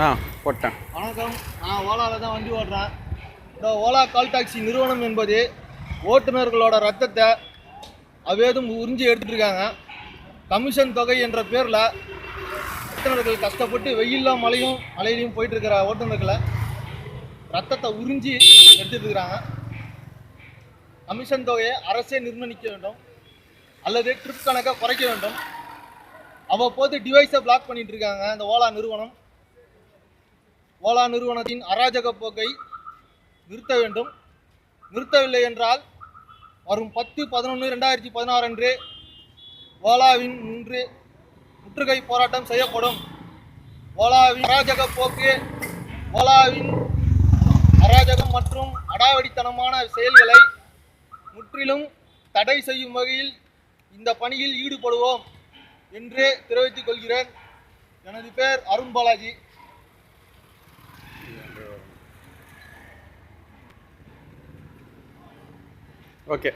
ஆ போட்டேன். வணக்கம். நான் ஓலாவில் தான் வண்டி ஓட்டுறேன். இந்த ஓலா கால் டாக்ஸி நிறுவனம் என்பது ஓட்டுநர்களோட ரத்தத்தை அவேதும் உறிஞ்சி எடுத்துட்டு இருக்காங்க. கமிஷன் தொகை என்ற பேரில் ஓட்டுநர்கள் கஷ்டப்பட்டு வெயிலில் மழையிலையும் போயிட்டு இருக்கிற ஓட்டுநர்களை ரத்தத்தை உறிஞ்சி எடுத்துட்டு இருக்கிறாங்க. கமிஷன் தொகையை அரசே நிர்ணயிக்க வேண்டும் அல்லது ட்ரிப் கணக்கை குறைக்க வேண்டும். அவ்வப்போது டிவைஸை பிளாக் பண்ணிட்டு இருக்காங்க இந்த ஓலா நிறுவனம். ஓலா நிறுவனத்தின் அராஜக போக்கை நிறுத்த வேண்டும். நிறுத்தவில்லை என்றால் வரும் 10/11/2016 அன்று ஓலாவின் முற்றுகை போராட்டம் செய்யப்படும். ஓலாவின் அராஜக போக்கு, ஓலாவின் அராஜகம் மற்றும் அடாவடித்தனமான செயல்களை முற்றிலும் தடை செய்யும் வகையில் இந்த பணியில் ஈடுபடுவோம் என்று தெரிவித்துக் கொள்கிறேன். எனது பேர் அருண் பாலாஜி. ஓகே.